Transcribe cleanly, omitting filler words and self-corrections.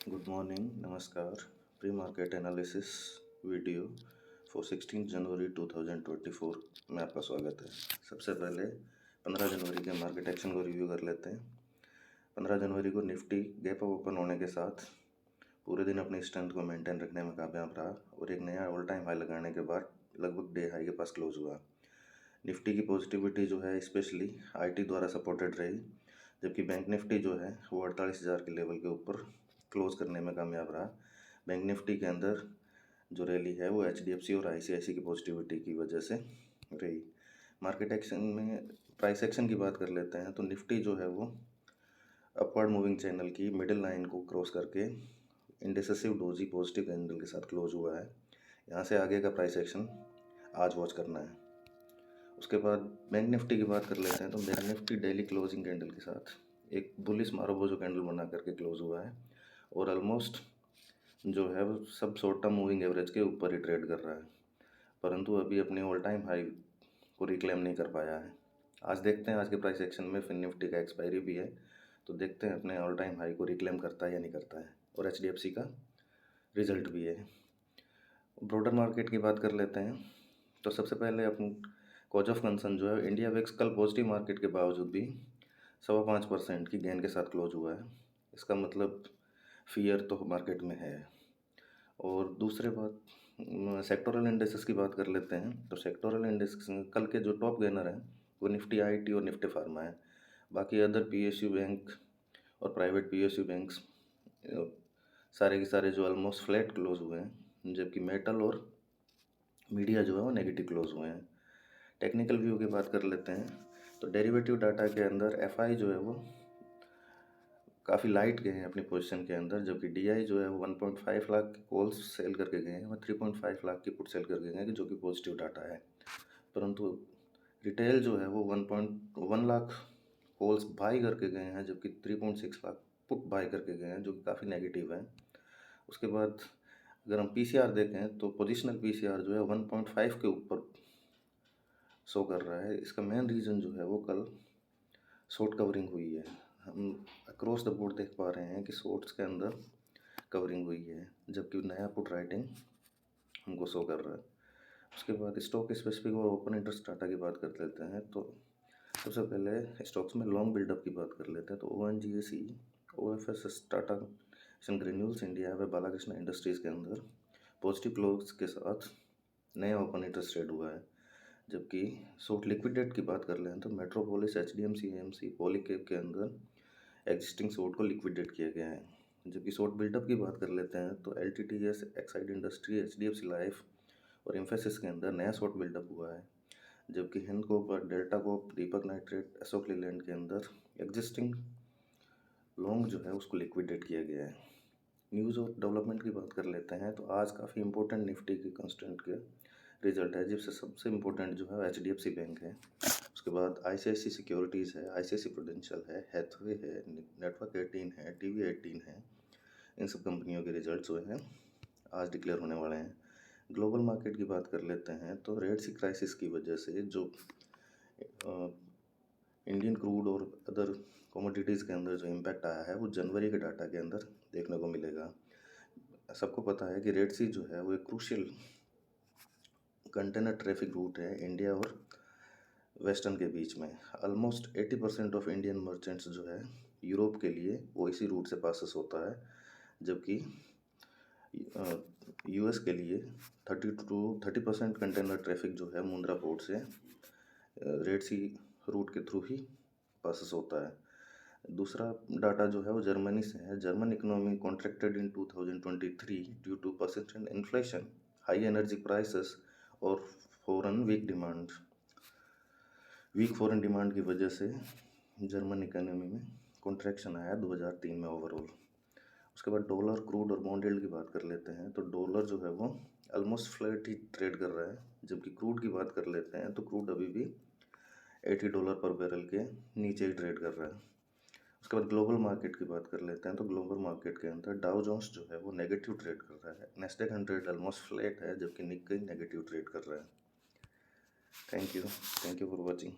Good morning, नमस्कार। Pre market analysis video for 16 जनवरी 2024 में आपका स्वागत है। सबसे पहले 15 जनवरी के मार्केट एक्शन को रिव्यू कर लेते हैं। 15 जनवरी को निफ्टी गैप अप ओपन होने के साथ पूरे दिन अपनी स्ट्रेंथ को मेंटेन रखने में कामयाब रहा और एक नया ऑल टाइम हाई लगाने के बाद लगभग डे हाई के पास क्लोज हुआ। निफ्टी की पॉजिटिविटी जो है स्पेशली आईटी द्वारा सपोर्टेड रही, जबकि बैंक निफ्टी जो है वो 48,000 के लेवल के ऊपर क्लोज करने में कामयाब रहा। बैंक निफ्टी के अंदर जो रैली है वो एचडीएफसी और आईसीआईसी की पॉजिटिविटी की वजह से रही। मार्केट एक्शन में प्राइस एक्शन की बात कर लेते हैं तो निफ्टी जो है वो अपवर्ड मूविंग चैनल की मिडिल लाइन को क्रॉस करके इंडिसेसिव डोजी पॉजिटिव कैंडल के साथ क्लोज हुआ है। यहाँ से आगे का प्राइस एक्शन आज वॉच करना है। उसके बाद बैंक निफ्टी की बात कर लेते हैं तो bank Nifty daily closing candle के साथ एक बुलिश मारोबोजो कैंडल बना करके क्लोज हुआ है और ऑलमोस्ट जो है वो सब शॉर्ट टर्म मूविंग एवरेज के ऊपर ही ट्रेड कर रहा है, परंतु अभी अपने ऑल टाइम हाई को रिक्लेम नहीं कर पाया है। आज देखते हैं आज के प्राइस एक्शन में फिन निफ्टी का एक्सपायरी भी है, तो देखते हैं अपने ऑल टाइम हाई को रिक्लेम करता है या नहीं करता है। और एचडीएफसी का रिजल्ट भी है। ब्रॉडर मार्केट की बात कर लेते हैं तो सबसे पहले अपन कॉज ऑफ कंसर्न जो है इंडिया विक्स कल पॉजिटिव मार्केट के बावजूद भी 5.25% की गेन के साथ क्लोज हुआ है। इसका मतलब फियर तो मार्केट में है। और दूसरे बात सेक्टोरल इंडेक्सेस की बात कर लेते हैं तो सेक्टोरल इंडेक्स कल के जो टॉप गेनर हैं वो निफ्टी आईटी और निफ्टी फार्मा है। बाकी अदर पीएसयू बैंक और प्राइवेट पीएसयू बैंक्स सारे के सारे जो ऑलमोस्ट फ्लैट क्लोज हुए हैं, जबकि मेटल और मीडिया जो है वो नेगेटिव क्लोज हुए हैं। टेक्निकल व्यू की बात कर लेते हैं तो डेरिवेटिव डाटा के अंदर एफआई जो है वो काफ़ी लाइट गए हैं अपनी पोजीशन के अंदर, जबकि डीआई जो है वो 1.5 लाख की कॉल्स सेल करके गए हैं और 3.5 लाख की पुट सेल करके गए हैं, जो कि पॉजिटिव डाटा है। परंतु रिटेल जो है वो 1.1 लाख कॉल्स बाई करके गए हैं, जबकि 3.6 लाख पुट बाई करके गए हैं, जो कि काफ़ी नेगेटिव है। उसके बाद अगर हम पीसीआर देखें तो पोजिशनल पीसीआर जो है 1.5 के ऊपर शो कर रहा है। इसका मेन रीज़न जो है वो कल शॉर्ट कवरिंग हुई है। हम अक्रॉस द बोर्ड देख पा रहे हैं कि शॉर्ट्स के अंदर कवरिंग हुई है, जबकि नया पुट राइटिंग हमको शो कर रहा है। उसके बाद स्टॉक स्पेसिफिक और ओपन इंटरेस्ट डाटा की बात कर लेते हैं तो सबसे पहले स्टॉक्स में लॉन्ग बिल्डअप की बात कर लेते हैं तो ONGC, OFS, Tata granules India व बालाकृष्ण इंडस्ट्रीज़ के अंदर पॉजिटिव क्लोज के साथ नया ओपन इंटरेस्ट ट्रेड हुआ है। जबकि शॉर्ट लिक्विडेट की बात कर लें तो मेट्रोपोलिस, HDMC, AMC, पॉलीकैब के अंदर एग्जिस्टिंग शॉर्ट को लिक्विडेट किया गया है। जबकि शॉर्ट बिल्डअप की बात कर लेते हैं तो LTTS, Exide industry, HDFC life और इन्फोसिस के अंदर नया शॉर्ट बिल्डअप हुआ है। जबकि हिंदकोप, डेल्टा कोप, दीपक नाइट्रेट, अशोक लीलैंड के अंदर एग्जिस्टिंग लॉन्ग जो है उसको लिक्विडेट किया गया है। न्यूज़ और डेवलपमेंट की बात कर लेते हैं तो आज काफ़ी इंपॉर्टेंट निफ्टी की कंस्टेंट के रिजल्ट है, जिससे सबसे इम्पोर्टेंट जो है HDFC बैंक है। उसके बाद ICICI सिक्योरिटीज़ है, ICICI प्रूडेंशियल है, हैथवे है, नेटवर्क 18 है, TV 18 है। इन सब कंपनियों के रिजल्ट जो हैं आज डिक्लेयर होने वाले हैं। ग्लोबल मार्केट की बात कर लेते हैं तो रेड सी क्राइसिस की वजह से जो इंडियन क्रूड और अदर कमोडिटीज़ के अंदर जो इम्पैक्ट आया है वो जनवरी के डाटा के अंदर देखने को मिलेगा। सबको पता है कि रेड सी जो है वो एक क्रूशियल कंटेनर ट्रैफिक रूट है इंडिया और वेस्टर्न के बीच में। ऑलमोस्ट 80% ऑफ इंडियन मर्चेंट्स जो है यूरोप के लिए वो इसी रूट से पासिस होता है, जबकि US के लिए 30% कंटेनर ट्रैफिक जो है मुंद्रा पोर्ट से रेड सी रूट के थ्रू ही पासिस होता है। दूसरा डाटा जो है वो जर्मनी से है। German economy contracted in 2023 due to persistent inflation, high energy prices और वीक फॉरेन डिमांड की वजह से जर्मन इकोनॉमी में कॉन्ट्रैक्शन आया 2003 में ओवरऑल। उसके बाद डॉलर, क्रूड और बॉन्ड यील्ड की बात कर लेते हैं तो डॉलर जो है वो ऑलमोस्ट फ्लैट ही ट्रेड कर रहा है, जबकि क्रूड की बात कर लेते हैं तो क्रूड अभी भी $80 पर बैरल के नीचे ही ट्रेड कर रहा है। उसके बाद ग्लोबल मार्केट की बात कर लेते हैं तो ग्लोबल मार्केट के अंदर डाउ जोन्स जो है वो नेगेटिव ट्रेड कर रहा है। नेस्डैक 100 ऑलमोस्ट फ्लैट है, जबकि निक्केई नेगेटिव ट्रेड कर रहा है। Thank you for watching.